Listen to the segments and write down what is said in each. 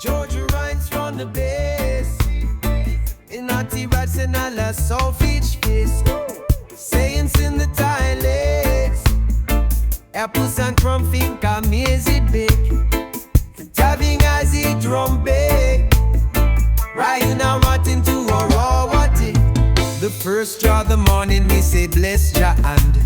Georgia rhymes from the bass. In naughty rats and all a selfish face. Sayings in the dialects. Apples and crumb think amazing big. Tapping as he drum big. Riding a rotten to a raw water. The first draw of the morning, me say bless Jah hand.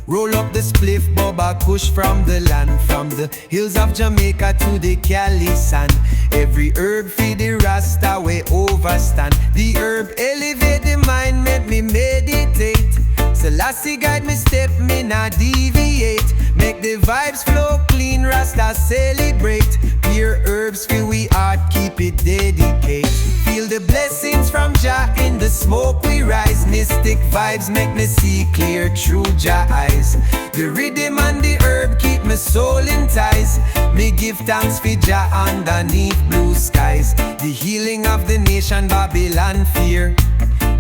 Roll up the spliff, Bubba Kush from the land. From the hills of Jamaica to the Cali sand. Every herb feed the Rasta way overstand. The herb elevate the mind, make me meditate. Selassie guide me step, me not deviate. Make the vibes flow clean, Rasta celebrate. Pure herbs fill we heart, keep it dedicate. Feel the blessings from Jah in the smoke we rise. Mystic vibes make me see clear through Jah eyes. The rhythm and the herb keep my soul in ties. Me give thanks for Jah underneath blue skies. The healing of the nation Babylon fear.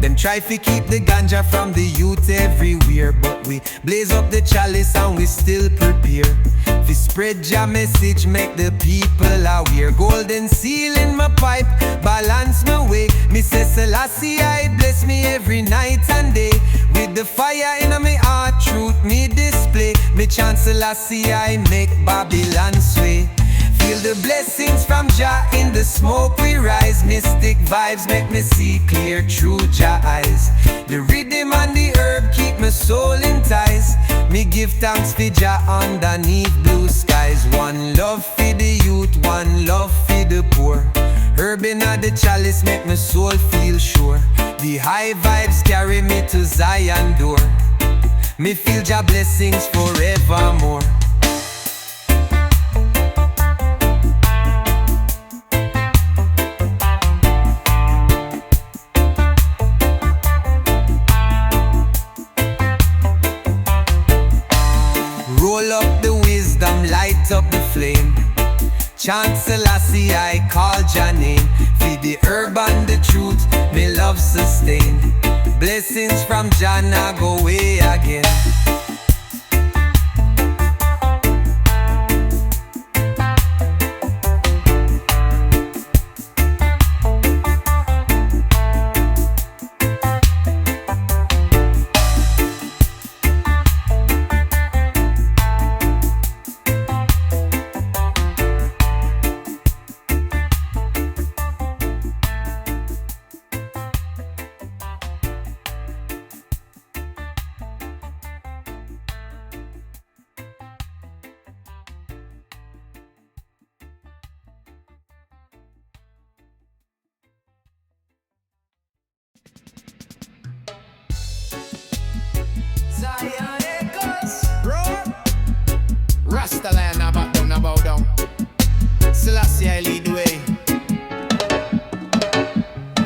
Them try to keep the ganja from the youth everywhere, but we blaze up the chalice and we still prepare. To spread Jah message, make the people aware. Golden seal in my pipe, balance my way. Me say Selassie I bless me every night and day. With the fire in my heart, truth me display. Me chant Selassie I make Babylon sway. Feel the blessings from Jah in the smoke we rise. Mystic vibes make me see clear through Jah eyes. The rhythm and the herb keep my soul in ties. Me give thanks for Jah underneath blue skies. One love for the youth, one love for the poor. Herb in the chalice make my soul feel sure. The high vibes carry me to Zion door. Me feel Jah blessings forevermore. Roll up the wisdom, light up the flame. Chant Selassie, I call Jah name. Feed the herb and the truth, me love sustain. Blessings from Jah now go away again. Rasta land, now bow down. Selassie, I lead the way.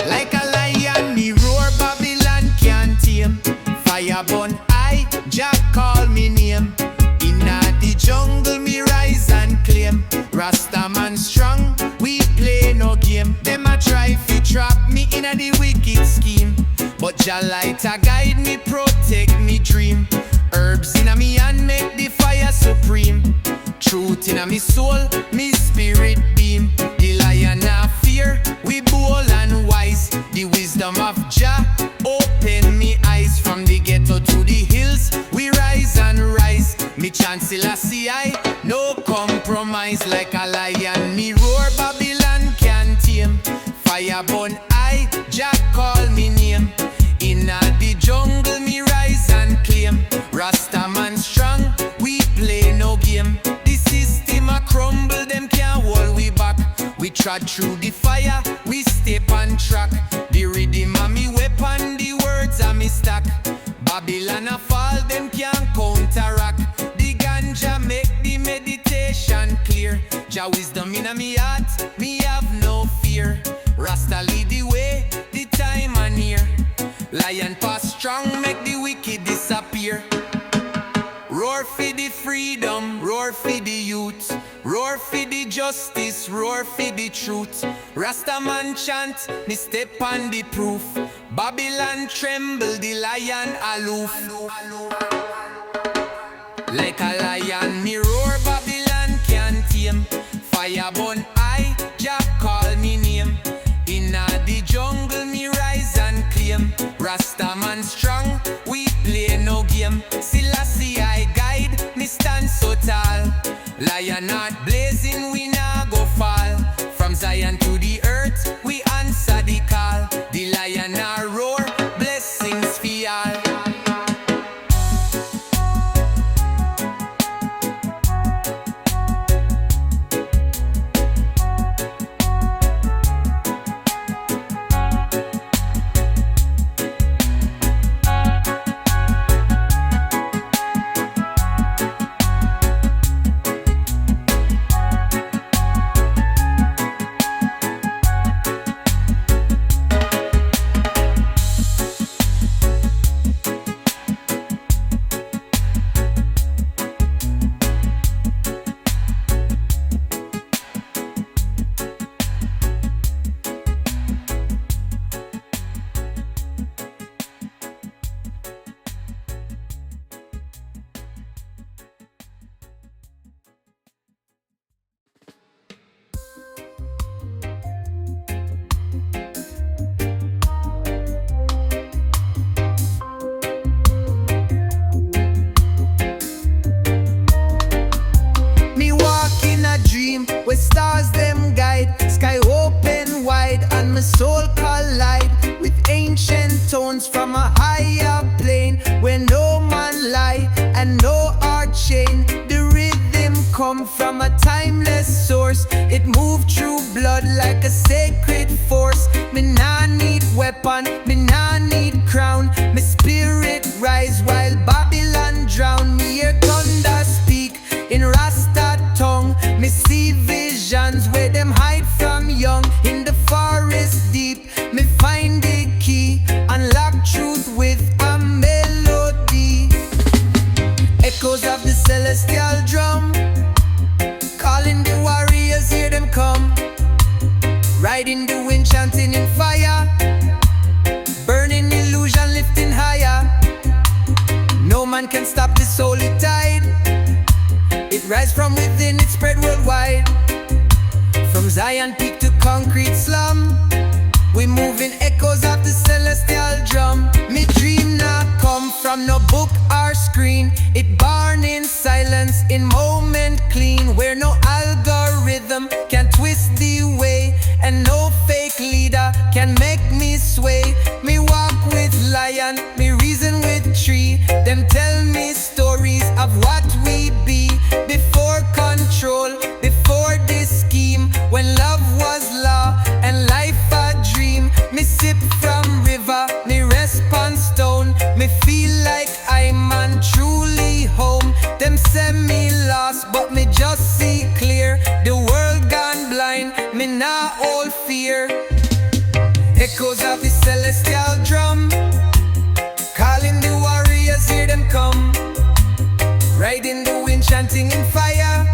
Like a lion, me roar, Babylon can't tame. Fire burn, I, Jah call me name. Inna the jungle, me rise and claim. Rasta man strong, we play no game. Them a try fi trap me inna the wicked scheme, but Jah light a guide me, protect me dream. Herbs inna me hand make the fire supreme. Truth inna me soul, me spirit beam. The lion a fear, we bold and wise. The wisdom of Jah open me eyes. From the ghetto to the hills, we rise and rise. Me chant Selassie I, no compromise. Like a lion, me roar, Babylon can't tame. Fire burn I, Jah call me name. Inna the jungle, me rise and claim. Rasta man strong, we play no game. The system a crumble, them can't hold we back. We trod through the fire, we step on track. The rhythm a me weapon, the words a me stack. Babylon a fall, them can't counteract. The ganja make the meditation clear. Jah wisdom inna me heart, me have no fear. Rasta lead the way, the time a near. Lion pass strong, make the wicked disappear. Roar for the freedom, roar for the youth, roar for the justice, roar for the truth. Rasta man chant, me step on the proof. Babylon tremble, the lion aloof. Like a lion, me roar, Babylon can't tame. Fire burn high, Jah call me name. Inna the jungle, me rise and claim. Rasta man strong, we play no game. Selassie I guide, me stand so tall. Lion heart blazing, we nah go fall. From Zion to the earth, we answer the call. The lion a roar, blessings for all. Where stars them guide, sky open wide, and my soul collide with ancient tones from a higher plane, where no man lie and no art chain. The rhythm come from a timeless source. It move through blood like a sacred force. Me nah need weapon, me nah need crown. My spirit rise while Babylon drown. Me hear thunder speak in Rasta tongue. Me see visions where them hide from young. In the forest deep, me find the key. Unlock truth with a melody. Echoes of the celestial drum, calling the warriors, hear them come. Riding the wind, chanting in fire, burning illusion, lifting higher. No man can stop this holy tide. It rise from within, it spread worldwide. From Zion peak to concrete slum, we moving echoes of the celestial drum. Me dream not come from no book or screen. It born in silence, in moment clean, where no algorithm can twist the way, and no fake leader can make me sway. Me walk with lion, me reason with tree. Them tell me stories of what we be. Before control, before this scheme, when love was law and life a dream. Me sip from river, me rest on stone. Me feel like I'm truly home. Them say me lost, but me just see clear. The world gone blind, me not hold fear. Echoes of the celestial drum, calling the warriors, hear them come. Riding the wind, chanting in fire,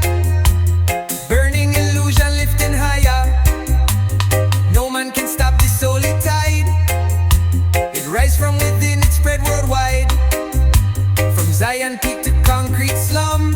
burning illusion, lifting higher. No man can stop this holy tide. It rise from within, it spread worldwide. From Zion peak to concrete slum,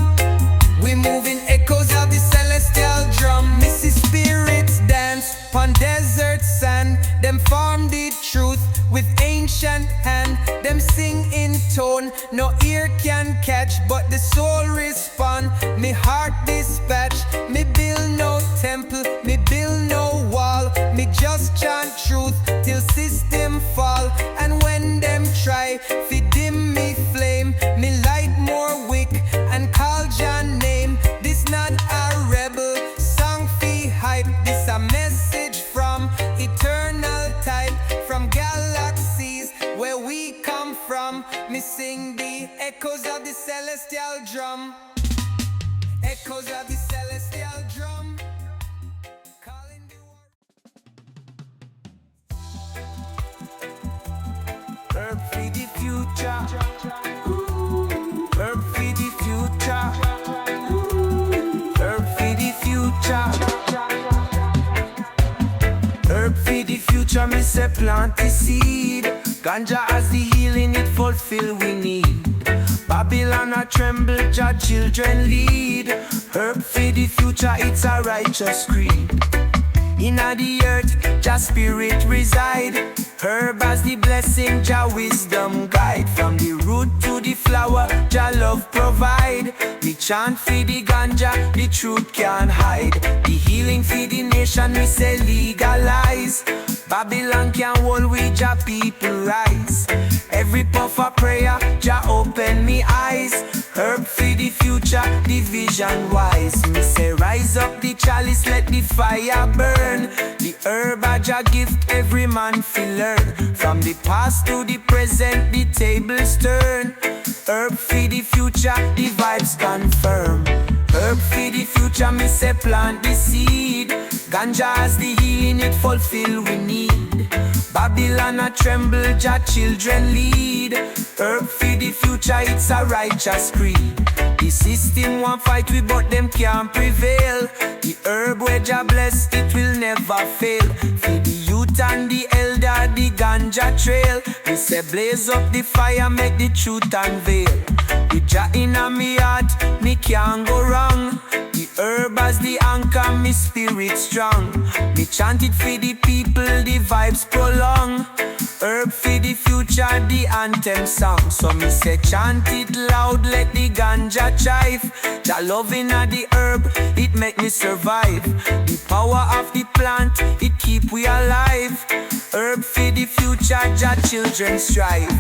we moving echoes of the celestial drum. Missy spirits dance on desert sand. Them form the truth with ancient hand. Them sing in tone, no ear can catch, but the soul respond. Me heart dispatch, me build no temple, me build no wall. Me just chant truth till system fall. And when them try fi dim me flame, me light more wick and call Jah name. This not a rebel song fi hype. This a message from eternal type, from galaxies where we come from. Me sing the echoes of the celestial drum. Echoes of the celestial drum, calling the world. Herb for the future. Herb for the future. Herb for the future. Herb for the future, me say plant the seed. Ganja has the healing, it fulfill we need. Babylon a tremble, Jah children lead. Herb for the future, it's a righteous creed. Inna the earth, Jah spirit reside. Herb as the blessing, Jah wisdom guide. From the root to the flower, Jah love provide. We chant for the ganja, the truth can't hide. The healing for the nation, we say legalize. Babylon can't hold we, Jah people rise. Every puff of prayer, Jah open me eyes. Herb for the future, the vision wise. Me say rise up the chalice, let the fire burn. The herb a Jah gift, every man feel learn. From the past to the present, the tables turn. Herb for the future, the vibes confirm. Herb for the future, me say plant the seed. Ganja has the healing, it fulfill we need. Babylon a tremble, Jah children lead. Herb for the future, it's a righteous creed. The system want fight we, but them can't prevail. The herb where Jah bless, it will never fail. For the youth and the elder, the ganja trail. We say blaze up the fire, make the truth unveil. With Jah inna me heart, me can't go wrong. The herb as the anchor, me spirit strong. Me chant it for the people, the vibes prolong. Herb for the future, the anthem song. So me say chant it loud, let the ganja chive. Jah love inna the herb, it make me survive. The power of the plant, it keep we alive. Herb for the future, Jah children strive.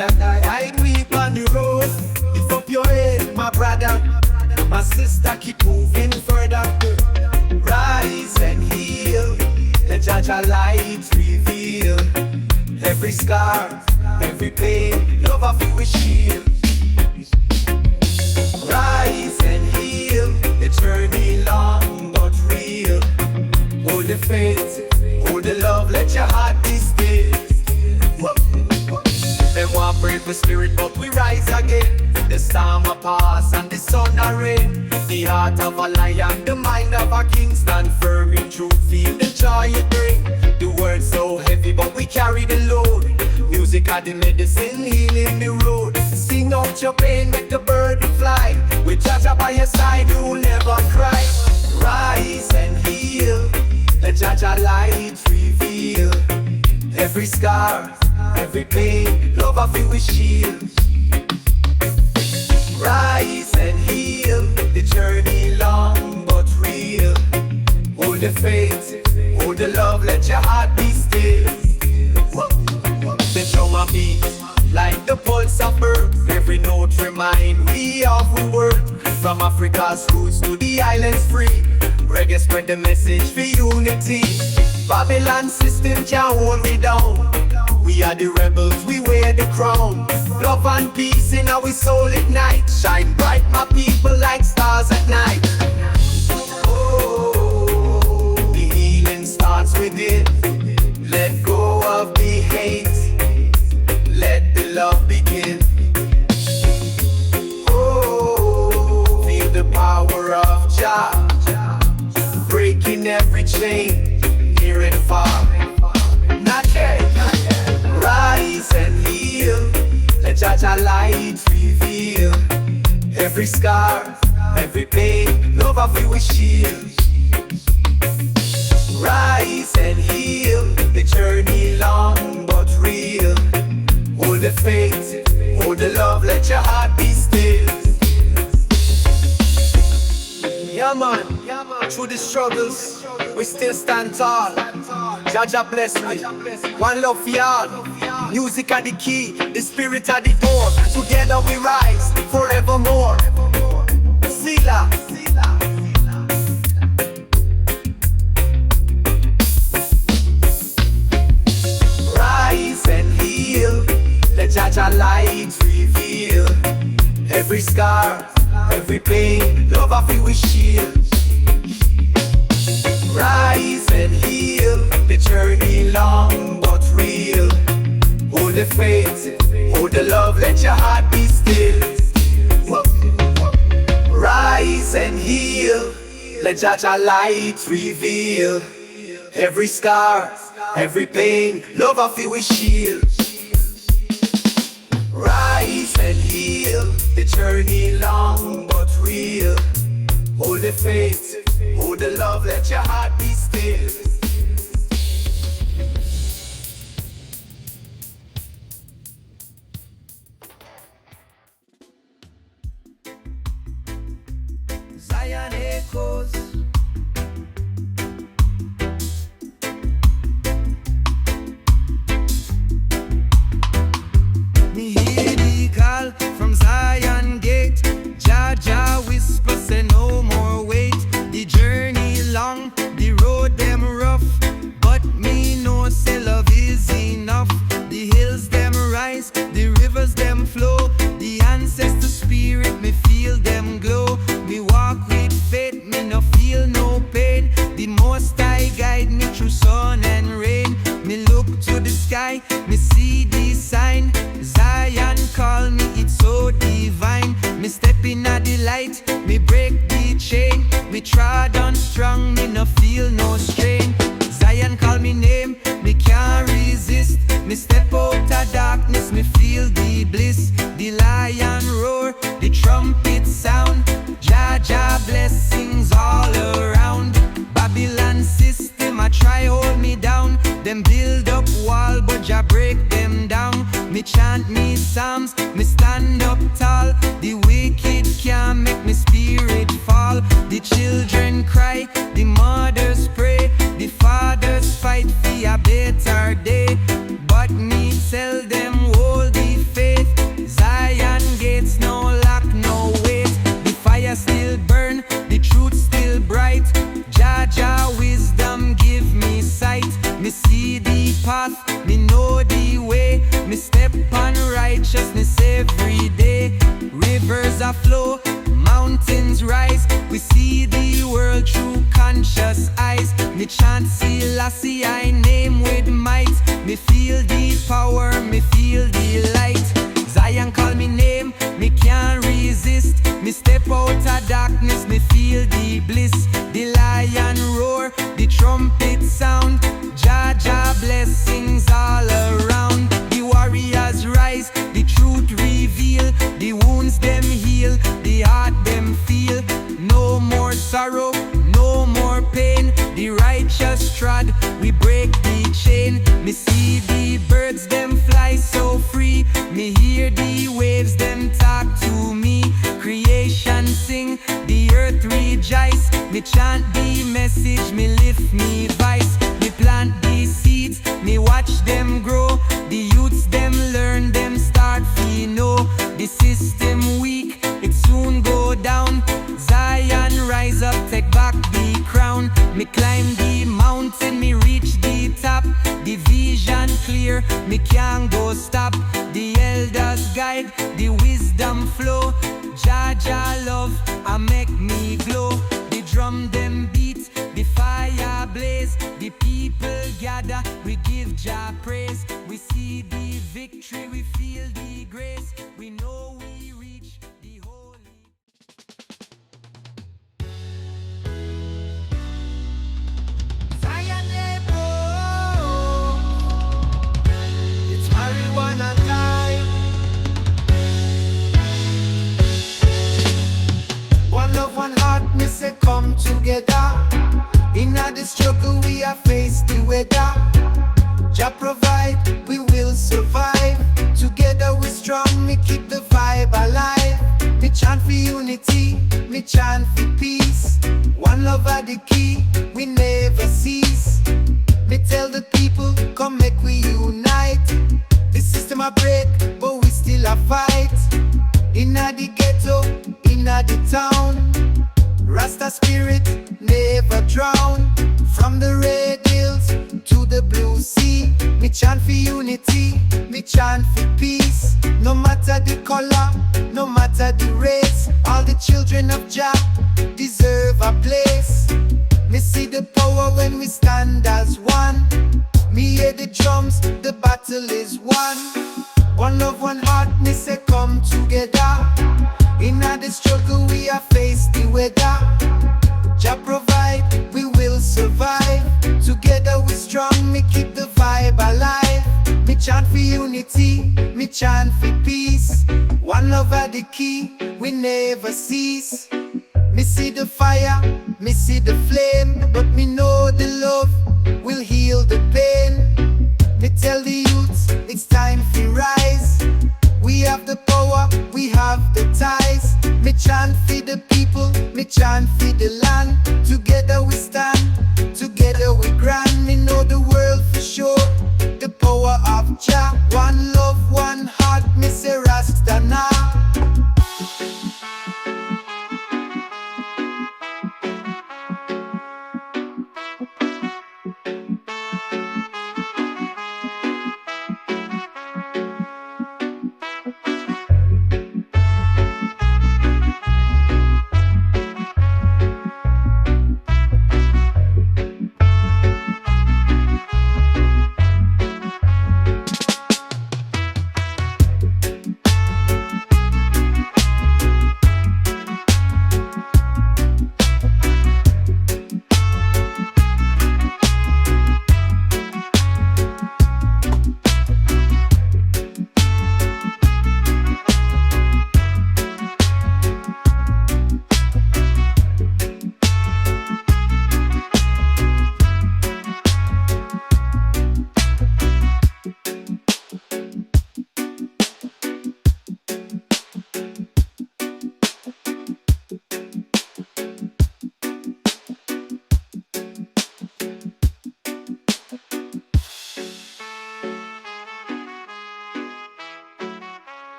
I weep on the road. Lift up your head, my brother. My sister, keep moving further. Rise and heal. Let Jah light reveal. Every scar, every pain, love of you is shield. Rise and heal. The journey long but real. Hold the faith, hold the love, let your heart be still. Them want break the spirit, but we rise again. The storm a pass and the sun a rain. The heart of a lion, the mind of a king. Stand firm in truth, feel the joy it bring. The world so heavy, but we carry the load. Music are the medicine, healing the road. Sing out your pain, make the bird fly. With Jah by your side, you'll never cry. Rise and heal, let Jah light reveal. Every scar, every pain, love of you is shield. Rise and heal, the journey long but real. Hold the faith, hold the love, let your heart be still. The drum a beat like the pulse of birth. Every note remind me of who work. From Africa's roots to the islands free. Reggae spread the message for unity. Babylon system can't hold me down. We are the rebels, we wear the crown. Love and peace in our soul ignite. Shine bright, my people, like stars at night. Oh. every chain, near and far. Not yet, not yet. Rise and heal, let Jah light reveal. Every scar, every pain, love of you will shield. Rise and heal, the journey long but real. Hold the faith, hold the love, let your heart be still. Yeah man, through the struggles, we still stand tall. Jah bless me, one love for y'all. Music are the key, the spirit are the door. Together we rise, forevermore. Sila. Rise and heal, let Jah light reveal. Every scar, every pain, love of you we shield. Rise and heal, the journey long but real. Hold the faith, hold the love, let your heart be still. Rise and heal, let Jah light reveal. Every scar, every pain, love of you we shield. Rise and heal, the journey long but real. Hold the faith, hold the love, let your heart be still. Zion echoes. Me hear the call from Zion gate. Jah whisper say no more wait. The journey long, the road them rough, but me know say love is enough. The hills them rise, the rivers them flow. The ancestor spirit, me feel them glow. Me walk with faith, me no feel no pain. The Most High guide me through sun and rain. Me look to the sky, me see the sign. Zion call me, it's so divine. Me step in at the light, me break the chain. Me trod on strong, me no feel no strain. Zion call me name, me can't resist. Me step out of darkness, me feel the bliss. The lion roar, the trumpet sound. Jah blessings all around. Babylon system, I try hold me down. Them build up wall, but Jah break them down. Me chant me psalms, me stand up tall. The wicked can't make me spirit fall. The children cry, the mothers pray. The fathers fight for a better day. But me tell them hold the faith. Zion gates no lack, no wait. The fire still burn, the truth still bright. Jah wisdom give me sight. Me see the path, me know the way. Me step on righteousness every day. Rivers are flow, mountains rise. We see the world through conscious eyes. Me chant Selassie, I name with might. Me feel the power, me feel the light. Zion call me name, me can't resist. Me step out of darkness, me feel the bliss. The lion roar, the trumpet sound. Jah blessings all around. The warriors rise, the truth reveal. The wounds them heal, the heart them feel. No more sorrow, no more pain. The righteous trod, we break the chain. Me see the birds them fly so free. Me hear the waves them talk to me. Creation sing, the earth rejoice. Me chant the message, me lift me voice. Me plant the seeds, me watch them grow. The youths them learn, them start feel know. The system weak, it soon go down. Zion rise up, take back the crown. Me climb the mountain, me reach the top. The vision clear, me can't go stop. The elders guide, the wisdom flow. Jah love, I make me glow. The drum them beat, the fire blaze. The people gather, we give Jah praise. We see the victory, we feel the grace. We know we reach the holy. the struggle we are faced the weather. Jah provide, we will survive. Together we're strong, me keep the vibe alive. Me chant for unity, me chant for peace. One love are the key, we never cease. Me tell the people, come make we unite. The system a break, but we still a fight. Inna the ghetto, inna the town, Rasta spirit never drown. From the red hills to the blue sea, me chant for unity, me chant for peace. No matter the color, no matter the race, all the children of Jah deserve a place. Me see the power when we stand as one. Me hear the drums, the battle is won. One love, one heart, me say come together. Inna the struggle we are faced the weather. Jah provide, we will survive. Together we strong, me keep the vibe alive. Me chant for unity, me chant for peace. One love are the key, we never cease. Me see the fire, me see the flame, but me know the love will heal the pain. Me tell the youths, it's time to rise. We have the power, we have the ties. Me chant for the people, me chant for the land. Together we stand, together we grand. Me know the world for sure, the power of Jah. One love, one heart, me say Rasta now.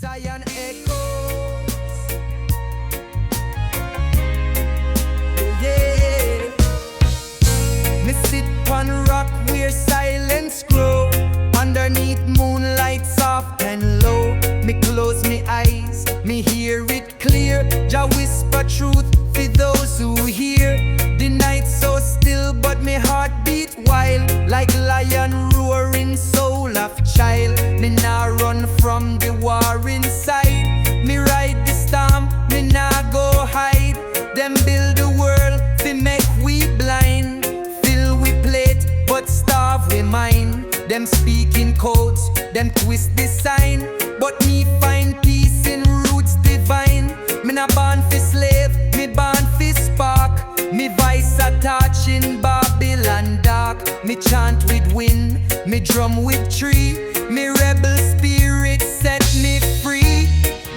Zion echoes, yeah. Me sit on rock where silence grow, underneath moonlight soft and low. Me close me eyes, me hear it clear. Jah whisper truth for those who hear. The night so still, but me heart beat wild, like lion roaring, soul of child. Me nah run from the war inside. Me ride the storm, me nah go hide. Them build the world, fi make we blind. Fill we plate, but starve we mind. Them speak in codes, them twist the sign. But me find peace in roots divine. Me nah born fi slave, me born fi spark. Me voice a touch in Babylon dark. Me chant with wind, me drum with tree. Me rebel spirit set me free.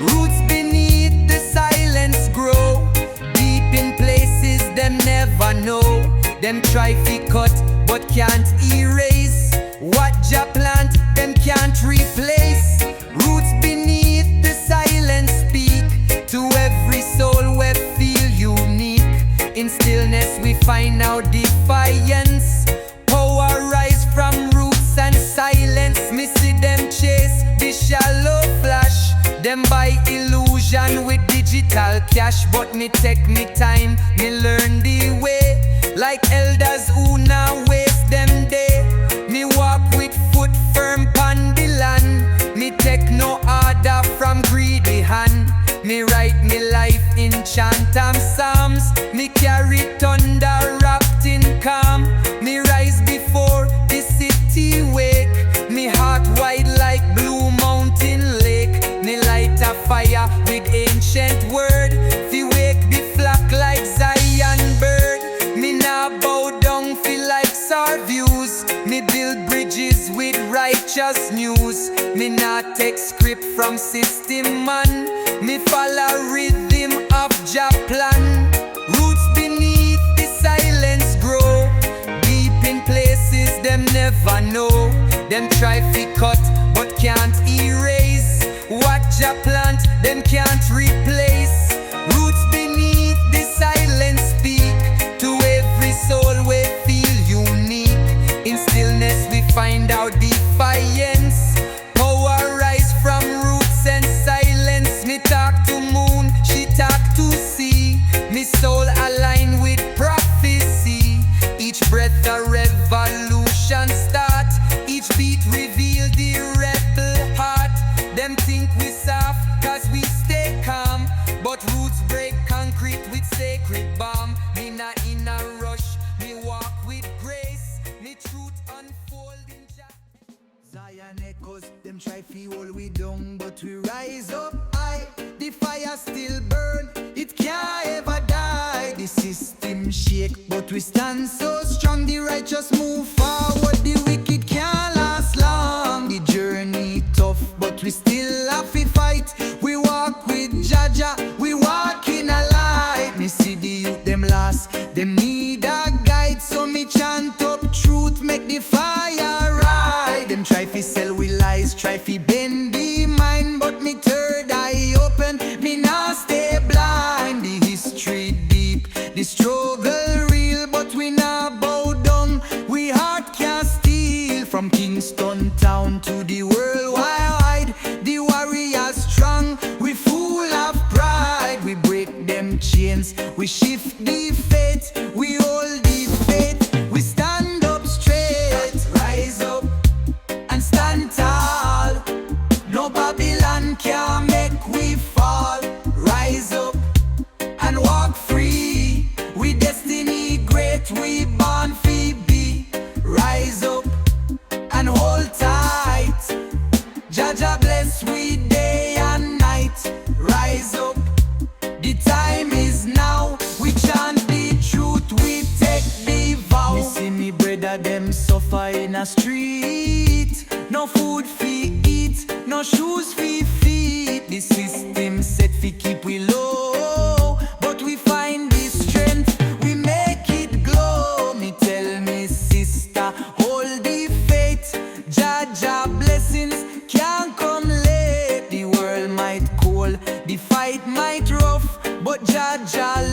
Roots beneath the silence grow, deep in places them never know. Them try fi cut but can't erase. What Jah plant them can't replace. Roots beneath the silence speak to every soul we feel unique. In stillness we find out defiance. Power rise from roots and silence. Me see them chase the shallow flash. Them buy illusion with digital cash. But me take me time, me learn the way. Like elders who now waste them day. Me walk with foot firm pon the land. Me take no order from greedy hand. Me write me life in chant and them try fi cut but can't erase. What Jah plant, them can't replace. Roots beneath the silence speak to every soul we feel unique. In stillness we find our defiance. Power rise from roots and silence. Me talk to moon, she talk to sea. Me soul align with prophecy. Each breath a revolution start. Each beat reveal the rebel heart. Them think we soft cause we stay calm, but roots break concrete with sacred bomb. Me not in a rush, me walk with grace. Me truth unfold in Zion echoes, them try fi hold we down, but we rise up high. The fire still burn, it can't ever die. The system shake, but we stand so strong. The righteous move forward, the wicked can't last long. The journey tough, but we still have to fight. We walk with Jah, we walk in a light. Me see the youth them lost, them need a guide. So me chant up truth, make the fire ride. Them try fi sell we lies, try fi bend the mind, but me third eye open, me nah stay blind. The history deep, the struggle real, but we nah bow down. We heart can't steal. From Kingston town to the world wide, the warriors strong, we full of pride. We break them chains, we shift the fate, we hold the faith, we stand up straight. Rise up and stand tall, no Babylon can make we fall. Rise up and walk free, we destiny great, we born fi be. Rise up and hold tight, Jah bless we day and night. Rise up, the time is now, we chant the truth, we take the vow. Me see me brother them suffer in a street, no food fi eat, no shoes fi feet. The system set fi keep we low, but we find the strength, we make it glow. Me tell me sister, hold the faith, Jah blessings can't come late. The world might cold, the fight might rough, but Jah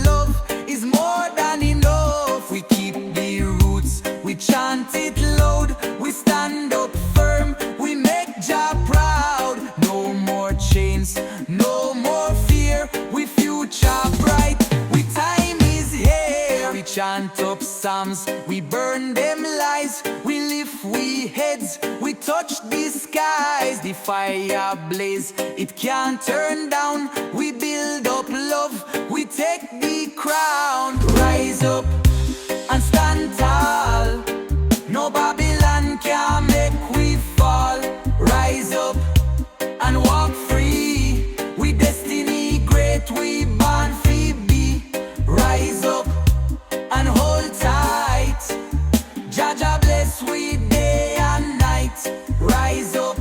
love is more than enough. We keep the roots, we chant it loud, we stand up firm, we make Jah proud. No more chains, no more fear, we future bright, we time is here. We chant up psalms, we burn them lies, we lift we heads, we touch the skies. The fire blaze, it can't turn down, we build up love, we take the crown. Rise up and stand tall, no Babylon can make we fall. Rise up and walk free, we destiny great, we born fi be. Rise up and hold tight, Jah bless we day and night. Rise up,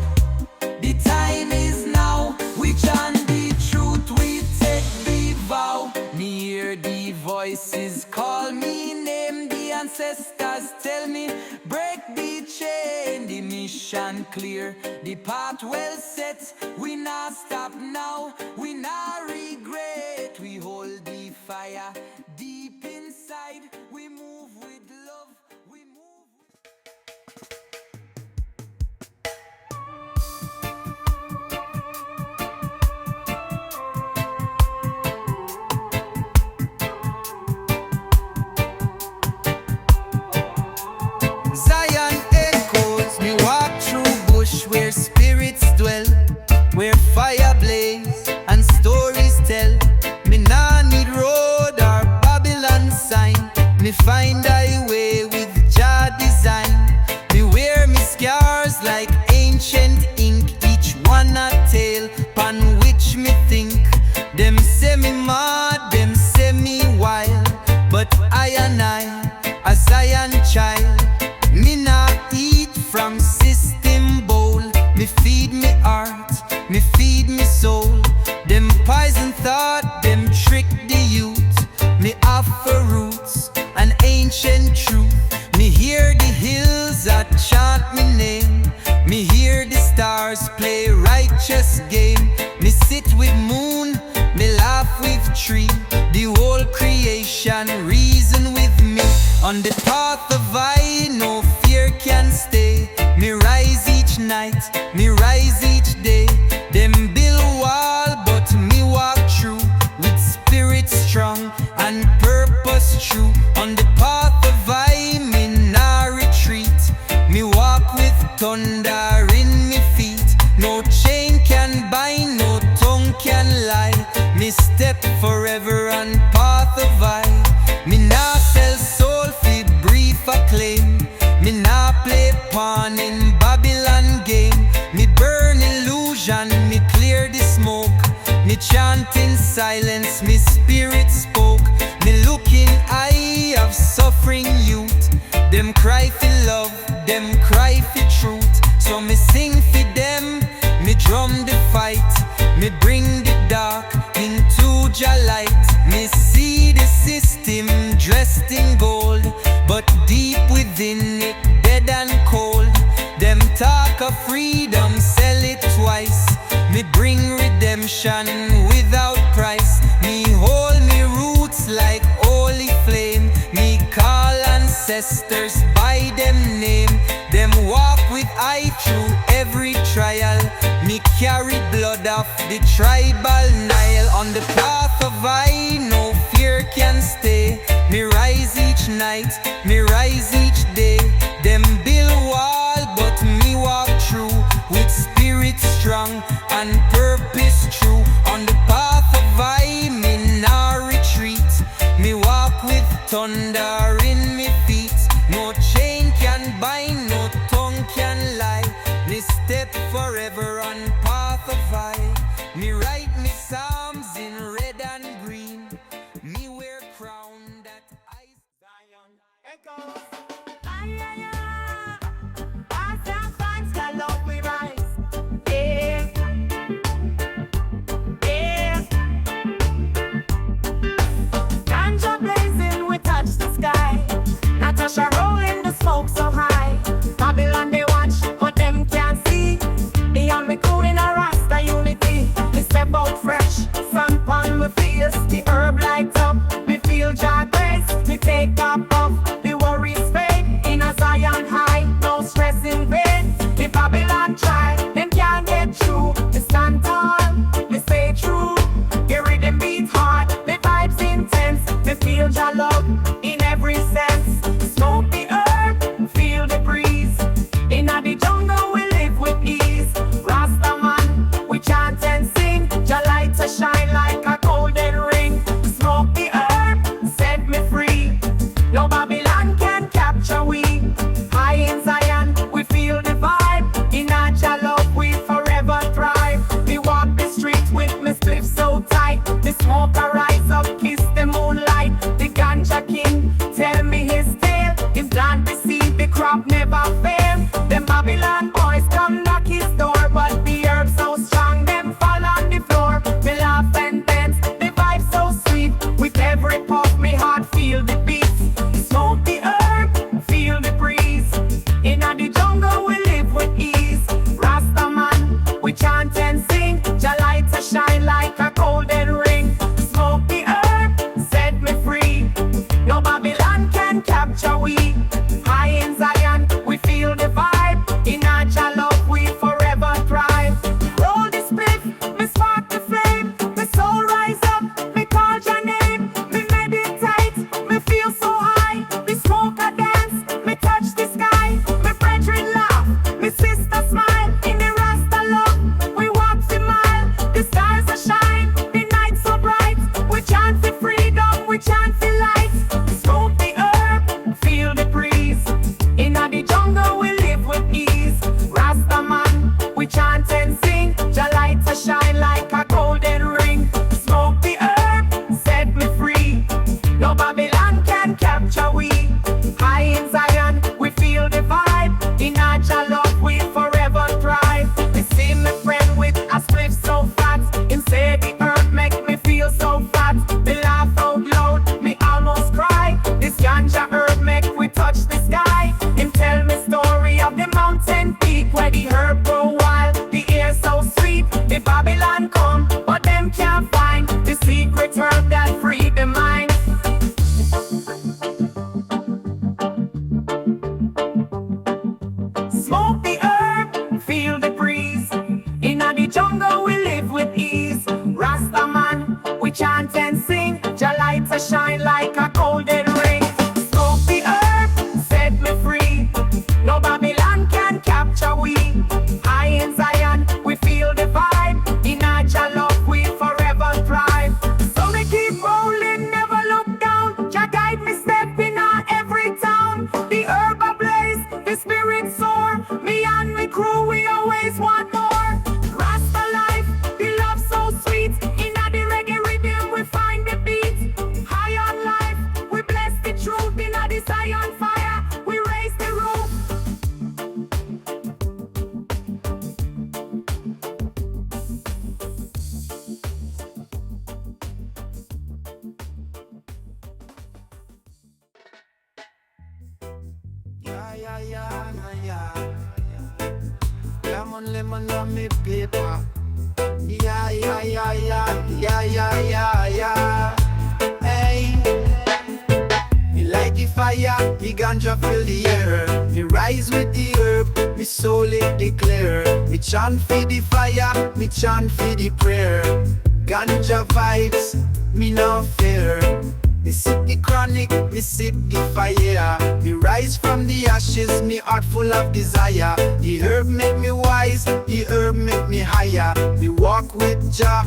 the time is now, we chant the truth, we take the vow. Me hear the voices call me name, the ancestors tell me break the chain. The mission clear, the path well set, we not stop now, we not regret. We hold the fire deep inside, we move with love, we move with... Zion echoes, me walk through bush where spirits dwell, where fire blaze and stories tell. Me nah need road or The whole creation reason with me. On the path of I, no fear can stay. Me rise each night, me rise each day. Them build wall, but me walk through with spirit strong and purpose true. On the path of I, me nah retreat. Me walk with thunder in me feet. No chain can bind, no tongue can lie. Me step forever on path of I. Me nah sell soul fi brief acclaim. Me nah play pawn in Babylon game. Me burn illusion, me clear the smoke. Me chant in silence, me spirit spoke. Me look in eye of suffering youth. Them cry for love, them cry for truth. So me sing for them, me drum the fight. Me bring the dark into Jah light. Me see the system dressed in gold, but deep within it dead and cold. Them talk of freedom, sell it twice. Me bring redemption without price. Me hold me roots like holy flame. Me call ancestors by them name. Them walk with I through every trial. Me carry blood of the tribal Nile. On the path of I, no fear can stay. Me rise each night, me rise each day. Them build wall, but me walk through with spirit strong and purpose true. On the path of I, me nah retreat. Me walk with thunder in me feet. No chain can bind, no tongue can lie. Me step forever on path of I. Me write me psalms in red and green. Me wear crown that I Zion echoes. Jah love we rise. Yeah. Yeah. Ganja blazing, we touch the sky. Natasha rolling the smoke so high. Babylon they watch, but them can't see. They have me cool in a Rasta unity. Me step out fresh, sun on my face. The herb lights up, me feel Jah grace. Me take a puff, the worries fade. In a Zion high, no stress in vain. The Babylon try, them can't get through. Me stand tall, me stay true. Get rid them beat hard, the vibes intense. Me feel Jah love in every sense. Smoke the herb, feel the breeze. Inna the jungle we live with ease. Rasta man, we chant and sing. Jah light to shine like a golden ring. Smoke the herb, set me free. No Babylon can capture we. High in Zion, we feel the vibe. Inna Jah love, we forever thrive. We walk the street with me spliff so tight. The smoke a rise up, kiss the moonlight. The ganja king, tell me his tale. If land the seed, the crop never fail. Them Babylon boys come knock his door, but the herb so strong, them fall on the floor. Me laugh and dance, the vibe so sweet. With every puff, me heart feel the beat. Smoke the herb, feel the breeze. Inna the jungle we live with ease. Rasta man, we chant and sing. Jah light to shine like a golden ring. Smoke the herb, set me free. No Babylon can capture we. High in Zion, we feel the vibe. Inna Jah love, we forever thrive. Roll the split, me spark the flame. Me soul rise up, me call your name. Me meditate, me feel shine like a golden ring. Smoke the earth, set me free. No Babylon can capture we. High in Zion, we feel the vibe. In our Jah love, we forever thrive. So we keep rolling, never look down. Jah guide me step in our every town. The herb ablaze, the spirit soar. Me and me crew, we always want more. Rasta life, the love so sweet. In the reggae rhythm, we find the beat. High on life, we bless the truth. In the Zion fire, we raise the roof. Yeah. Lemon on me paper. Yeah. Hey, me light the fire, me ganja fill the air. Me rise with the herb, me soul it declare. Me chant for the fire, me chant for the prayer. Ganja vibes, me no fear. Me sip the chronic, me sip the fire. Me rise from the ashes, me heart full of desire. The herb make me wise, the herb make me higher. Me walk with Jah,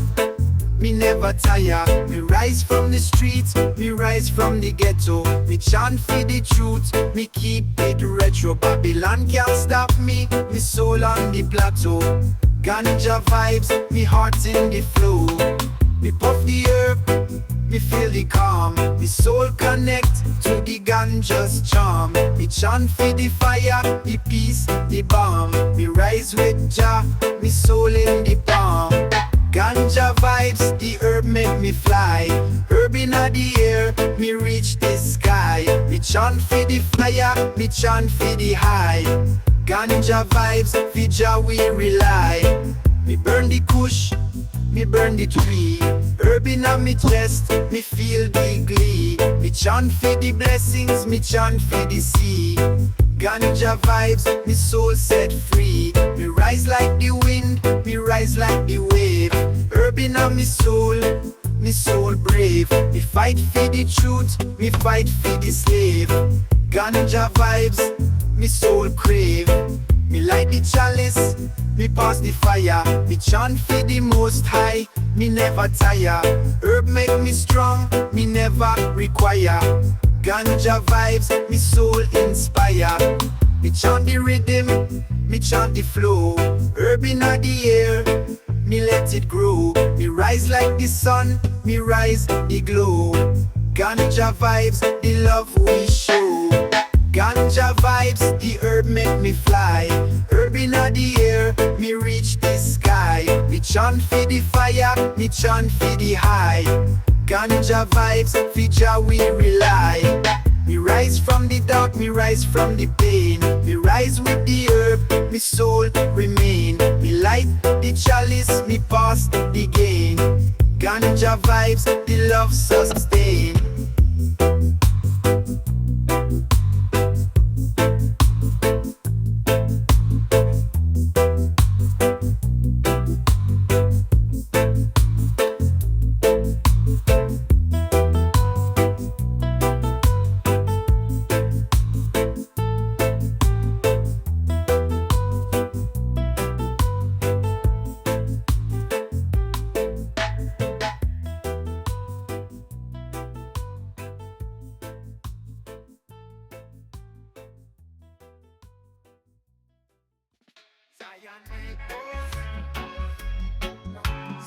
me never tire. Me rise from the streets, me rise from the ghetto. Me chant for the truth, me keep it retro. Babylon can't stop me, me soul on the plateau. Ganja vibes, me heart in the flow. Me puff the herb, me feel the calm. Me soul connect to the ganja's charm. Me chant for the fire, the peace, the balm. Me rise with Jah, me soul in the palm. Ganja vibes, the herb make me fly. Herb in the air, me reach the sky. Me chant for the fire, me chant for the high. Ganja vibes, for Jah we rely. Me burn the kush, me burn the tree. Herb in me chest, me feel the glee. Me chant for the blessings, me chant for the sea. Ganja vibes, me soul set free. Me rise like the wind, me rise like the wave. Herb in me soul brave. Me fight for the truth, me fight for the slave. Ganja vibes, me soul crave. Me light the chalice, me pass the fire. Me chant for the most high, me never tire. Herb make me strong, me never require. Ganja vibes, me soul inspire. Me chant the rhythm, me chant the flow. Herb in the air, me let it grow. Me rise like the sun, me rise the glow. Ganja vibes, the love we show. Ganja vibes, the herb make me fly. Herb in the air, me reach the sky. Me chant for the fire, me chant for the high. Ganja vibes, for Jah we rely. Me rise from the dark, me rise from the pain. Me rise with the herb, me soul remain. Me light the chalice, me pass the gain. Ganja vibes, the love sustain.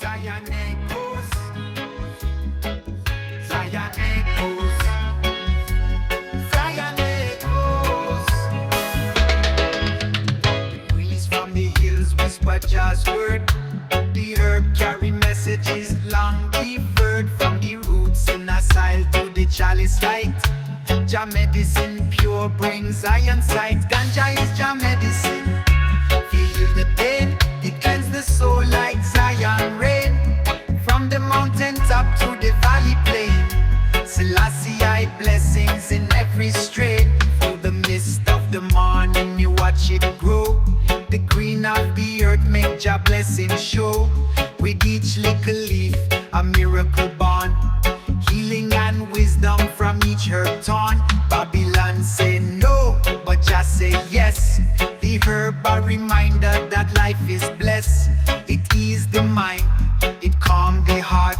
Zion echoes. Zion echoes. Zion echoes. Breeze from the hills whisper Jah's word. The herb carry messages long deferred. From the roots in a soil to the chalice light. Jah medicine pure brings Zion sight. Ganja is Jah medicine. Feel the pain, it cleanses the soul like Zion rain. From the mountain top to the valley plain, Selassie I blessings in every strain. Through the mist of the morning you watch it grow. The green of the earth make Jah blessing show. With each little leaf a miracle born. Healing and wisdom wisdom from each herb torn. Babylon say no, but just say yes. The herb a reminder that life is blessed. It ease the mind, it calm the heart.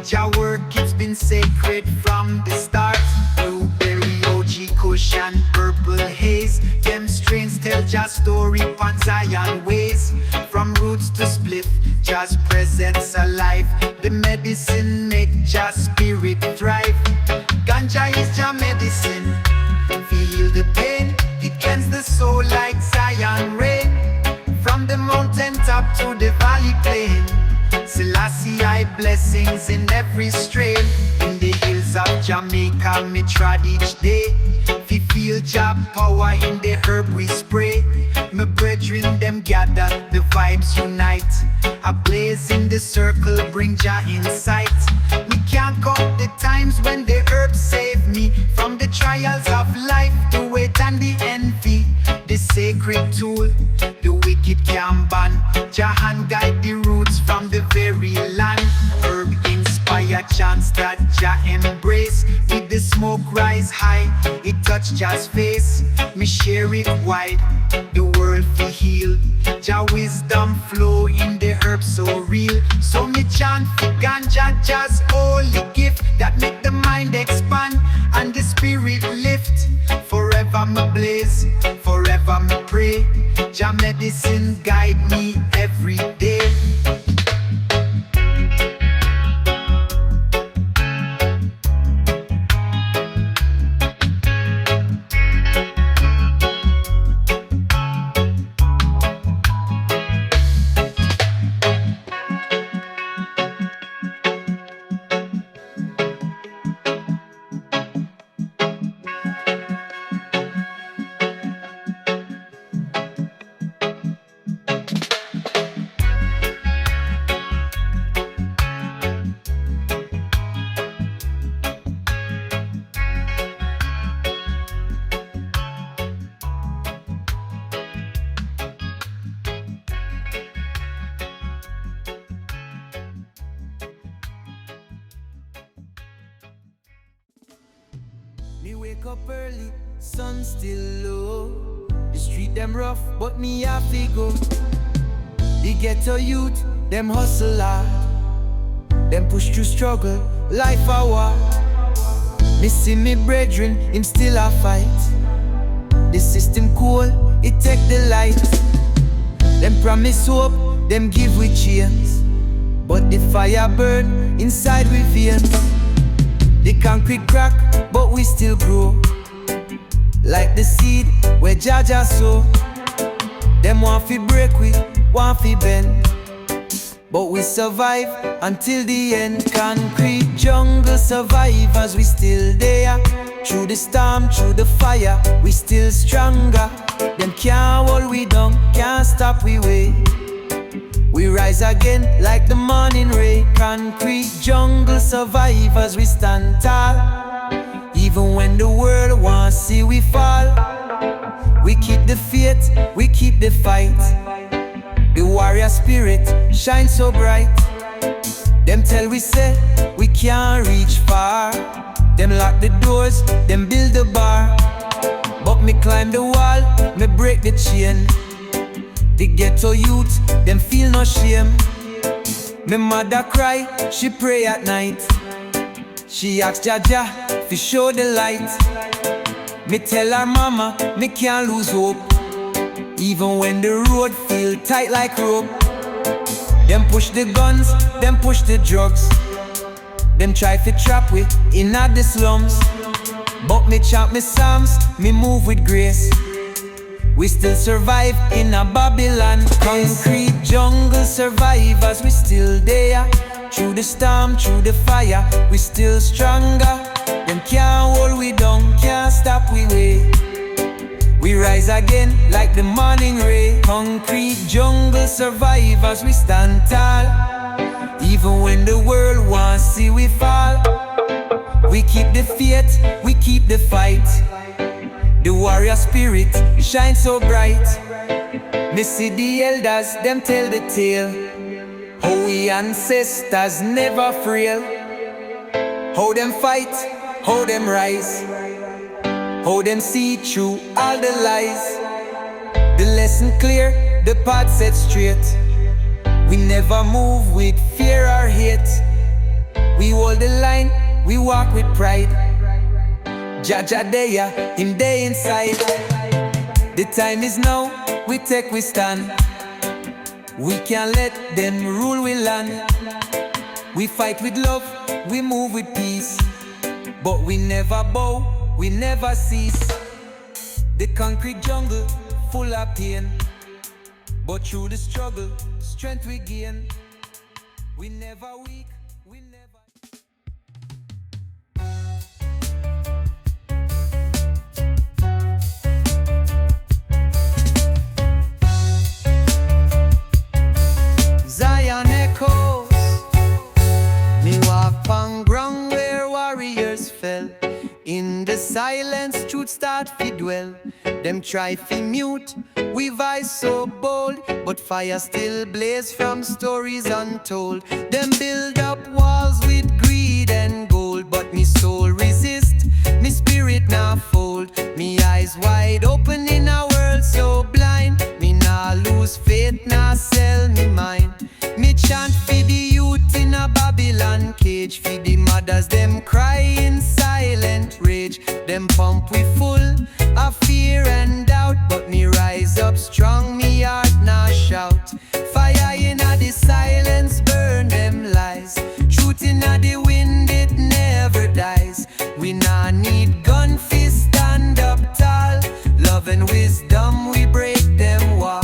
Jah work, it's been sacred from the start. Blueberry, OG, Kush and purple haze. Them strains tell Jah's story on Zion ways. From roots to spliff, Jah's presence alive. The medicine make Jah's spirit thrive. Ganja is Jah medicine. Feel the pain, it cleanse the soul like Zion rain. From the mountain top to the valley plain, Selassie I blessings in every strain. In the hills of Jamaica me trod each day. Fi feel Jah power in the herb we spray. My brethren them gather, the vibes unite. A blaze in the circle bring Jah insight. Me can't count the times when the herb saved me from the trials of life, the weight and the envy. The sacred tool, the wicked can ban. Jah hand guide the roots from the very land. Herb inspire chants that Jah embrace. With the smoke rise high, it touch Jah's face. Me share it wide, the world feel healed. Jah wisdom flow in the herb so real. So me chant for Ganja, Jah's holy gift that make the mind expand and the spirit lift. Forever me blaze, forever me pray. Jah medicine guide me every day. Me wake up early, sun still low. The street them rough, but me have to go. The ghetto youth, them hustle hard. Them push through struggle, life a war. Me see me brethren, him still a fight. The system cool, it take the light. Them promise hope, them give we chains. But the fire burn inside we veins. The concrete crack, but we still grow. Like the seed where Jah sow. Them want fi break we, want fi bend. But we survive until the end. Concrete jungle survivors, we still there. Through the storm, through the fire, we still stronger. Them can't hold we down, can't stop we way. We rise again like the morning ray. Concrete jungle survivors, we stand tall. Even when the world wants see we fall. We keep the faith, we keep the fight. The warrior spirit shines so bright. Them tell we say we can't reach far. Them lock the doors, them build the bar. But me climb the wall, me break the chain. The ghetto youth, them feel no shame. Me mother cry, she pray at night. She asks Jah to show the light. Me tell her mama, me can't lose hope. Even when the road feel tight like rope. Them push the guns, them push the drugs. Them try to trap we in the slums. But me chant me psalms, me move with grace. We still survive in a Babylon. Concrete jungle survivors, we still there. Through the storm, through the fire, we still stronger. Them can't hold we down, can't stop we way. We rise again like the morning ray. Concrete jungle survivors, we stand tall. Even when the world wants see we fall. We keep the faith, we keep the fight. The warrior spirit shines so bright. Me see the elders, them tell the tale. How we ancestors never frail. How them fight how them rise, how them see through all the lies. The lesson clear, the path set straight. We never move with fear or hate. We hold the line, we walk with pride. Jah there, him day inside. The time is now, we take we stand. We can't let them rule we land. We fight with love, we move with peace. But we never bow, we never cease. The concrete jungle, full of pain. But through the struggle, strength we gain. We never weak, we never. Zion echoes. Me walk on ground where warriors fell. In the silence, truth start to dwell. Them try to mute, we voice so bold, but fire still blaze from stories untold. Them build up walls with greed and gold, but me soul resist, me spirit now fold. Me eyes wide open in a world so blind. Me nah lose faith, nah sell me mind. Me chant for the youth in a Babylon cage, for the mothers them cry in silent rage. Them pump we full of fear and doubt, but me rise up strong, me heart now shout. Fire in a the silence, burn them lies. Truth in a the wind, it never dies. We nah need gun fist, stand up tall. Love and wisdom, we break them wall.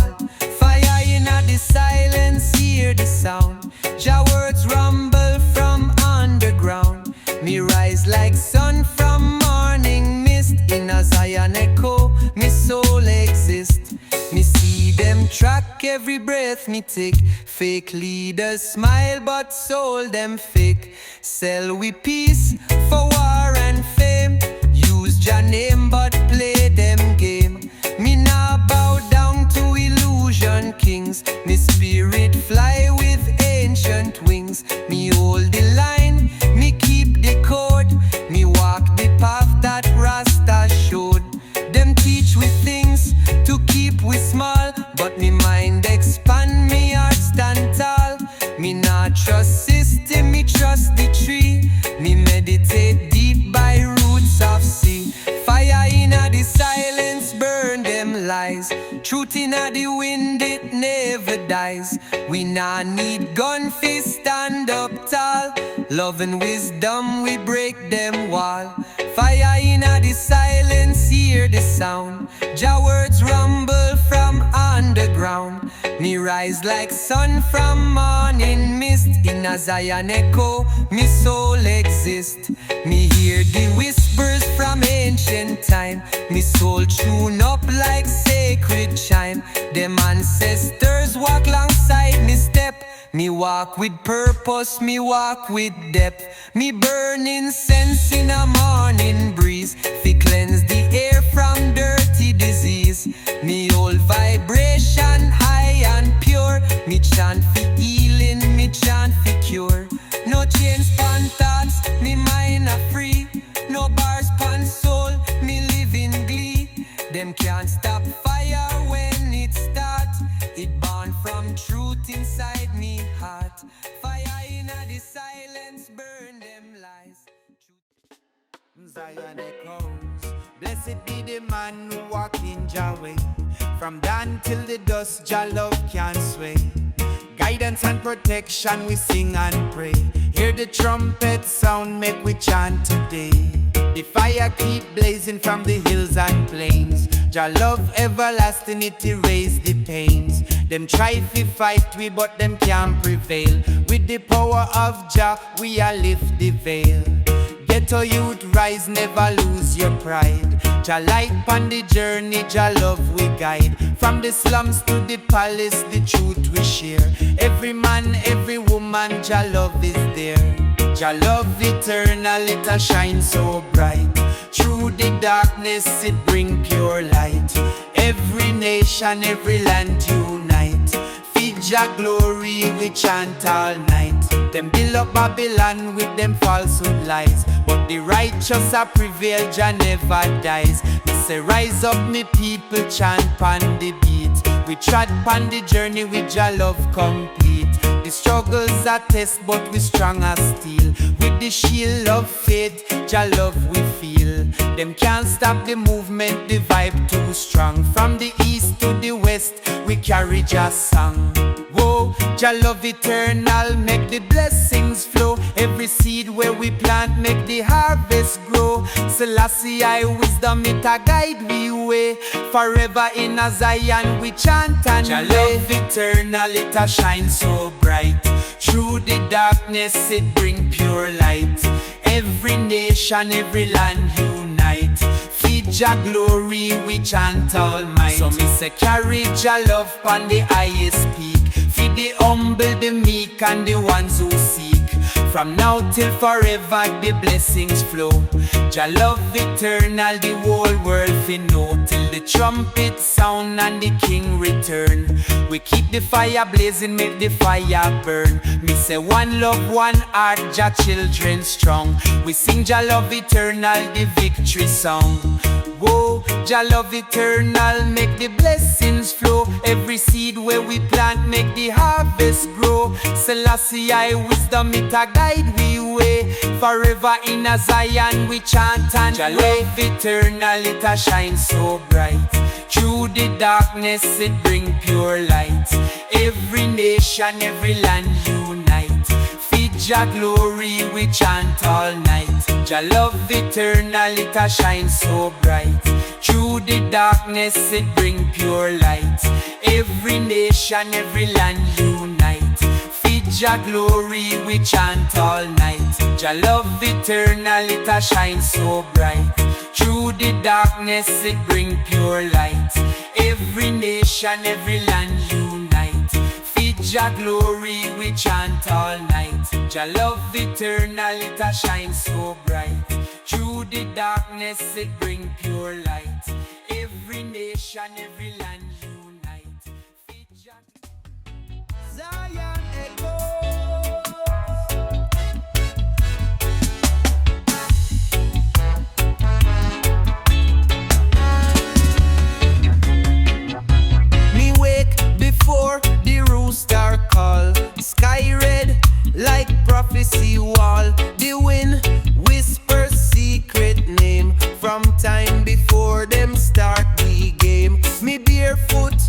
Fire in a the silence, hear the sound. Jah words rumble from underground. Me rise like sun from morning mist. In a Zion echo, me soul exist. Me see them track every breath me take. Fake leaders smile but soul them fake. Sell we peace for war and fame. Use Jah name but play them game. Me nah bow down to illusion kings. Me spirit fly with ancient wings. Me hold the line, me keep the code. Me walk the path that Rasta showed. Them teach we things to keep we small, but me mind expand, me heart stand tall. Me not trust system, me trust the tree. Me meditate deep by roots of sea. Fire in a the silence, burn them lies. Truth in a the wind, it never dies. We nah need gun fist, stand up tall. Love and wisdom, we break them wall. Fire in a the silence, hear the sound. Jah words rumble from underground. Me rise like sun from morning mist. In a Zion echo, me soul exist. Me hear the whispers from ancient time. Me soul tune up like sacred chime. Them ancestors walk alongside me step. Me walk with purpose, me walk with depth. Me burn incense in a morning breeze. Fi cleanse the air from dirty disease. Me hold vibration high and pure. Me chant fi healing, me chant fi cure. No chains pon thoughts, me mind a free. No bars pon soul, me live in glee. Them can't stop fire when it start. It born from truth inside me heart. Fire in a the silence, burn them lies. Zion echoes. Blessed be the man who walk in Jah way. From dawn till the dusk, Jah love can sway. Guidance and protection we sing and pray. Hear the trumpet sound, make we chant today. The fire keep blazing from the hills and plains. Jah love everlasting, it erase the pains. Them try to fight we, but them can't prevail. With the power of Jah, we are lift the veil. Ghetto youth rise, never lose your pride. Jah light pon the journey, Jah love we guide. From the slums to the palace, the truth we share. Every man, every woman, Jah love is there. Jah love eternal, it a shine so bright. Through the darkness, it bring pure light. Every nation, every land unite. Feed Jah glory, we chant all night. Them build up Babylon with them falsehood lies, but the righteous are prevail, Jah never dies. Me say rise up me people, chant pan the beat. We trod pan the journey with Jah love complete. The struggles are test, but we strong as steel. With the shield of faith, Jah love we feel. Them can't stop the movement, the vibe too strong. From the east to the west, we carry Jah song. Whoa, Jah love eternal, make the blessings flow. Every seed where we plant, make the harvest grow. Selassie, I wisdom, it a guide we way. Forever in a Zion, we chant and Jah love eternal, it a shine so bright. Through the darkness, it bring pure light. Every nation, every land unite. Feed Jah glory, we chant all might. So me say carry Jah love on the highest peak. Feed the humble, the meek, and the ones who seek. From now till forever, the blessings flow. Jah love eternal, the whole world fi know. Till the trumpet sound and the King return. We keep the fire blazing, make the fire burn. Me say one love, one heart, Jah children strong. We sing Jah love eternal, the victory song. Whoa, Jah love eternal, make the blessings flow. Every seed where we plant, make the harvest grow. Selassie, I wisdom, it a guide we way. Forever in a Zion, we chant and Jah love eternal, it a shine so bright. Through the darkness, it bring pure light. Every nation, every land unite. Feed Jah glory, we chant all night. Jah love eternal, it a shine so bright. Through the darkness, it bring pure light. Every nation, every land unite. Feed Jah glory, we chant all night. Jah love eternal, it a shine so bright. Through the darkness, it bring pure light. Every nation, every land unite. Feed Jah glory, we chant all night. Jah love eternal, it a shine so bright. Through the darkness, it bring pure light. Every nation, every land unite. Feed Jah. Zion echo. Me wake before the rooster call. Sky red like prophecy wall. The wind whispers secret name. From time before them start the game. Me barefoot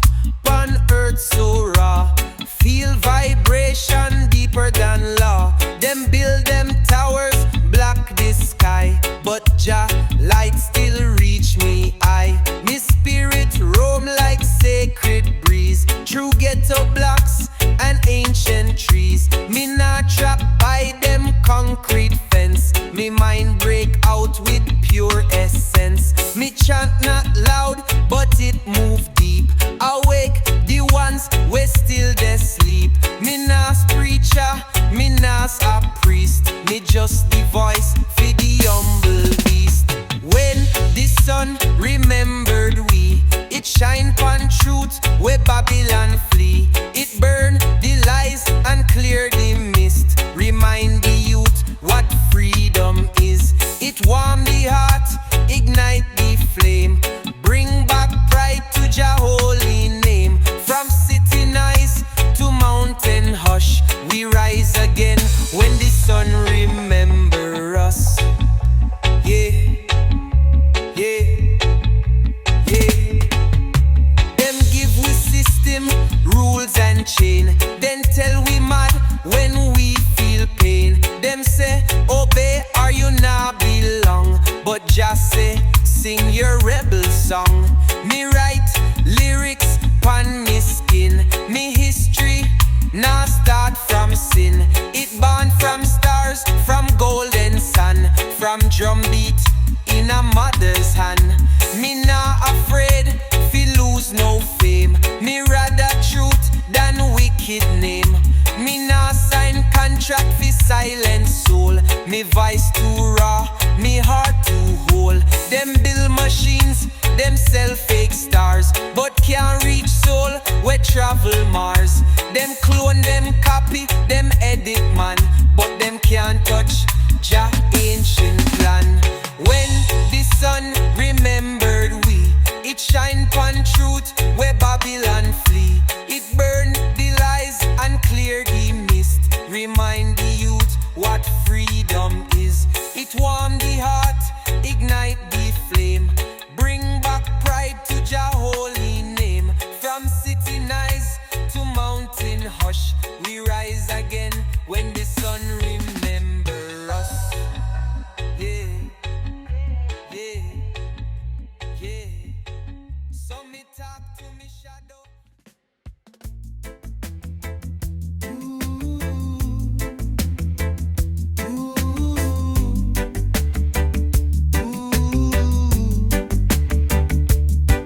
on earth so raw. Feel vibration deeper than law. Them build them towers, block the sky. But Jah light still reach me eye. Me spirit roam like sacred breeze. Through ghetto blocks and ancient trees. Me not trapped by them concrete fence. Me mind break out with pure essence. Me chant not loud, but it move deep. Awake the ones we still they sleep. Me not preacher, me not a priest. Me just the voice for the humble beast. When the sun remembered we, it shine pon truth where Babylon flee. It burn the lies and clear the mist. Remind the youth what freedom is. It warm the heart, ignite the flame. Bring back pride to Jah holy name. From city nice to mountain hush, we rise again when the sun remember us. Yeah, yeah, yeah. Them give we system, rules and chain. Then tell we mad when we feel pain. Them say obey or you not belong. But just say sing your rebel song. Me write lyrics pon me skin. Me history now start from sin. It born from stars, from golden sun. From drum beat in a mother's hand. Me not afraid fi lose no fame. Me rather truth than wicked name. Me not sign contract fi silent soul. Me voice too raw, me heart too whole. Them build machines, them sell fake stars, but can't reach soul when we travel Mars. Them clone, them copy, them edit man, but them can't touch Jah ancient plan. When the sun remembered we, it shine pon truth where Babylon flee. It burn the lies and clear the mist. Remind the youth what freedom is. It warm the heart, ignite the flame. Bring back pride to Jah holy name. From city nice to mountain hush, we rise again when the sun remember us. Yeah, yeah, yeah. So me talk to me shadow.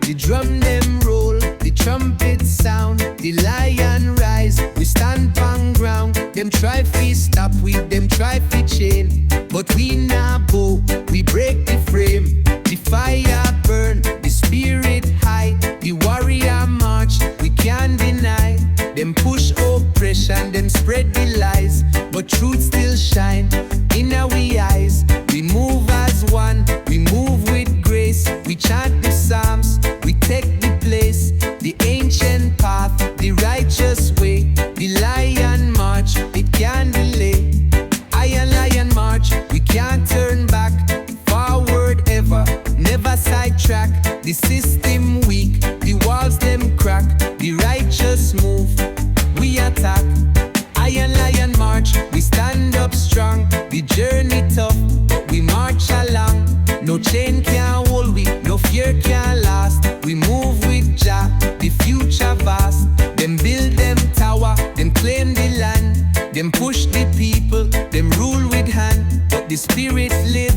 The drum them roll, the trumpet sound, the lion rise, we stand on ground. Them try fi stop we, them try fi chain, but we nah bow, we break the frame. The fire burn, the spirit high, the warrior march, we can't deny. Them push oppression, them spread the lies, but truth still shine in our eyes. We move as one, we move with grace, we chant the psalms, we take the place, the ancient path, the righteous way. The lion march, it can't delay. Iron lion march, we can't turn back. Forward ever, never sidetrack. The system weak, the walls them crack. The righteous move, we attack. Iron lion march, we stand up strong. The journey tough, but we march along. No chain can hold we, no fear can last. We move with Jah, the future vast. Them build them tower, them claim the land. Them push the people, them rule with hand. But the spirit live,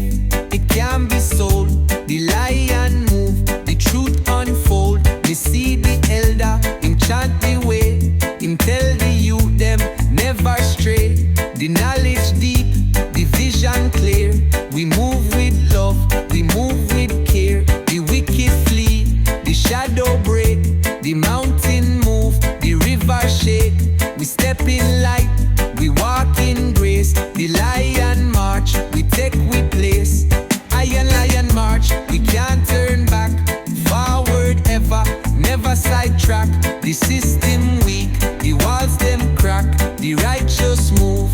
it can be sold. The lion move, the truth unfold. We see the elder, him chant the way. Him tell the youth them never stray. The knowledge deep, the vision clear. We move with love, we move with care. The wicked flee, the shadow break. The mountain move, the river shake. We step in light, we walk in grace. The lion march, we take we place. Iron lion march, we can't turn back. Forward ever, never sidetrack. The system weak, the walls them crack. The righteous move,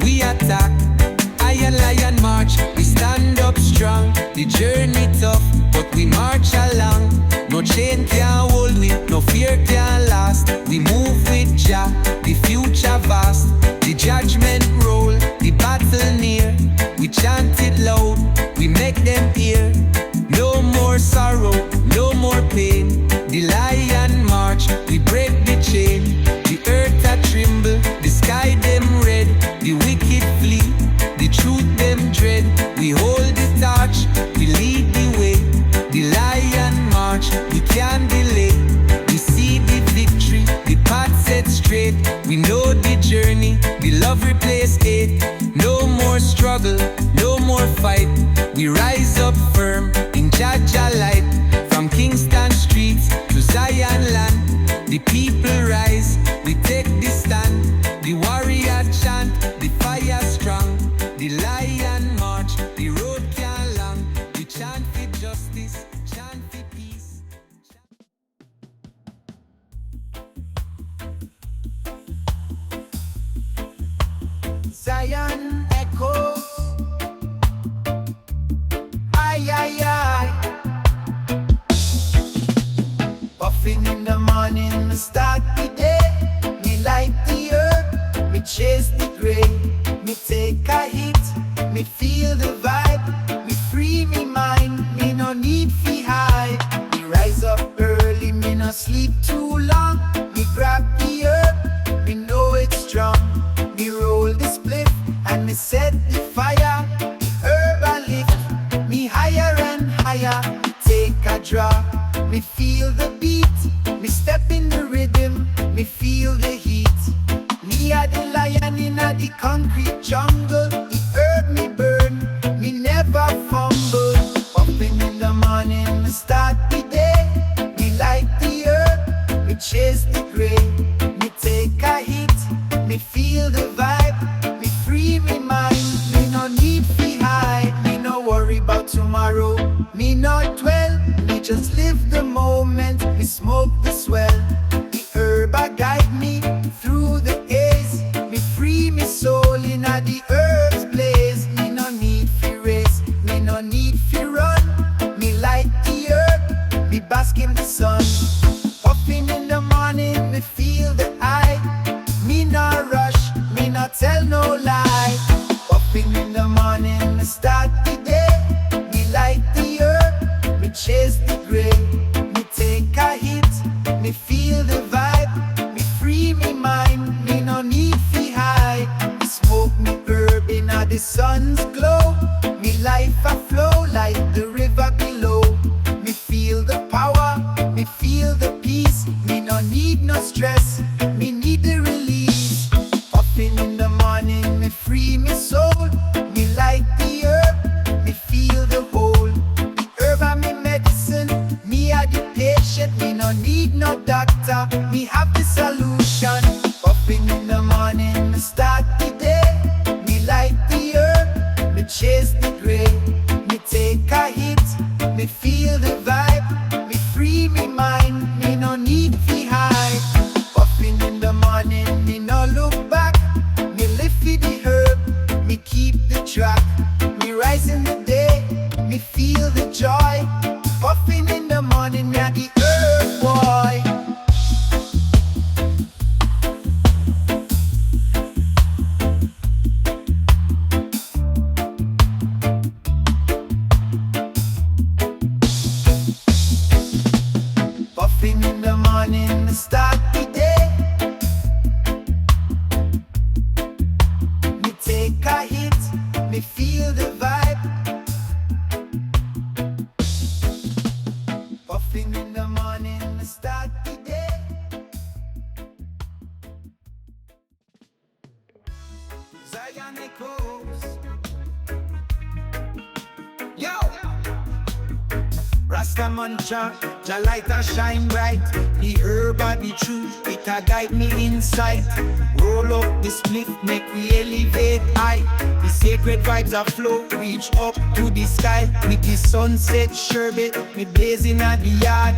we attack. Iron lion march, we stand up strong. The journey tough, but we march along. No chain can hold we, no fear can last. We move with Jah, the future vast. The judgment roll, the battle near. We chant it loud, we make them hear. No more sorrow, no more pain. The lion march, we break the chain. The earth a tremble, the sky them red. The wicked flee, the truth them dread. We hold the torch, we lead the way. The lion march, we can't delay. We see the victory, the path set straight. We know the journey, the love replace hate. No more struggle, no more fight. We rise up firm in Jah light. From Kingston streets to Zion land, the people rise, we take the stand. The warrior chant, the fire strong. The lion march, the road can long. We chant for justice, chant for peace. Zion echoes. Ay, ay, ay. Puffin in the morning, me start the day. Me light the herb, me chase the gray. Me take a hit, me feel the vibe. Me free me mind, me no need fi hide. Me rise up early, me no sleep too long. Me grab the herb, me know it's strong. Me roll the spliff and me set the fire. Herb and lift, me higher and higher. Me take a draw, me feel the beat. Me step in the rhythm, me feel the heat. Me a the lion in a the concrete jungle. He heard me burn, me never fumble. Puffin in the morning, me start the day. Me light the herb, me chase the tomorrow. Me not dwell, me just live the moment. Me smoke the swell. The herb a guide me through the haze. Me free me soul in a the herb's blaze. Me no need fi race, me no need fi run. Me light the herb, me bask in the sun. Puffin in the morning, me feel the eye. Me not rush, me not tell no lie. Puffin in the morning, me start the day. Me light the herb, me chase the gray. Me take a hit, me feel the vibe. Me free me mind, me no need fi hide. Me smoke me herb in a the sun's glow. Me life a flow like the river below. Me feel the power, me feel the peace. Me no need no stress, me need the release. Puffin in the morning, me free me soul. Me light the herb, me feel the whole. The herb a me medicine, me a the patient. Me no need no doctor, me have the solution. Puffin in the morning, me start the day. Me light the herb, me chase the gray. Me take a hit, me feel the vibe. Me free me mind, me no need fi hide. Puffin in the morning, me no look back. Me live for the herb, me keep the track. Me rise in the day, me feel the joy. Puffin in the morning, me a the herb boy. Puffin in the morning, me start the day. Me take a hit, me feel the vibe. Puffin in the morning, me start the day. Zion echoes. Yo! Rasta man Jah, Jah light a shine bright. The herb of the truth, it a guide me inside. Roll up the spliff, make we elevate high. The sacred vibes a flow, reach up to the sky. With the sunset sherbet, me blazing at the yard.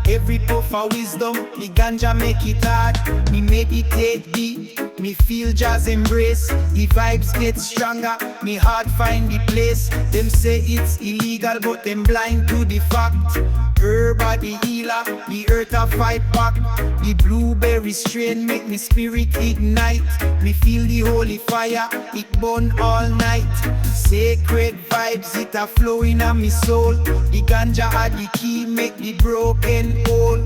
Every puff of wisdom, the ganja make it hard. Me meditate deep, me feel Jah's embrace. The vibes get stronger, me heart find the place. Them say it's illegal, but them blind to the fact. Herb a the healer, the earth a fight back. The blueberry strain make me spirit ignite. Me feel the holy fire, it burn all night. Sacred vibes, it a flow in a me soul. The ganja a the key, make the broken whole.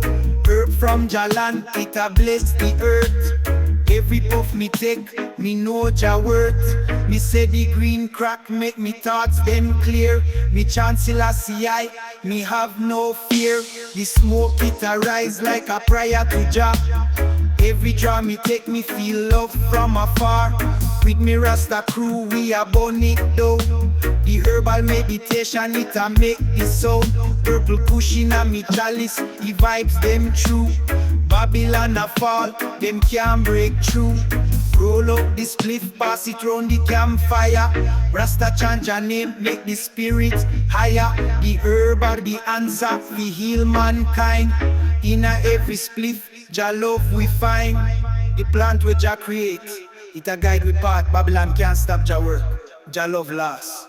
Herb from Jalan, it a bless the earth. Every puff me take, me know Jah worth. Me say the green crack make me thoughts them clear. Me chant Selassie I, me have no fear. The smoke it arise like a prayer to Jah. Every draw me take me feel love from afar. With me Rasta crew we a burn it down. The herbal meditation it a make the sound. Purple cushion a me chalice, the vibes them true. Babylon a fall, them can't break through. Roll up the spliff, pass it round the campfire. Rasta chant your name, make the spirit higher. The herb are the answer, we heal mankind. In a every spliff, Jah love we find. The plant where Jah create, it a guide we path. Babylon can't stop Jah work, Jah love last.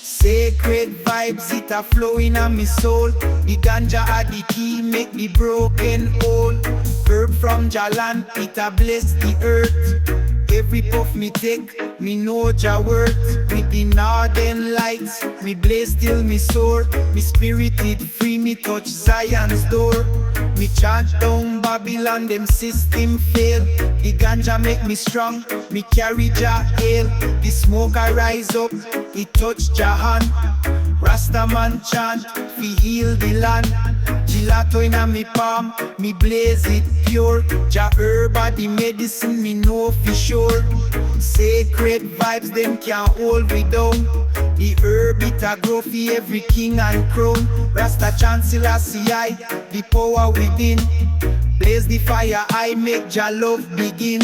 Sacred vibes, it a flow in a me soul. The ganja a the key, make the broken whole. Herb from Jalan, it a bless the earth. Every puff me take, me know Jah worth. With the northern lights, me blaze till me soar. Me spirited free, me touch Zion's door. Me chant down Babylon, them system fail. The ganja make me strong, me carry Jah hail. The smoke I rise up, it touch Jah hand. Rasta man chant, we heal the land. Gelato in a me palm, me blaze it pure. Jah herb a the medicine, me know for sure. Sacred vibes, them can't hold me down. The herb it a grow for every king and crown. Rasta chant Selassie I, the power within. Blaze the fire, I make Jah love begin.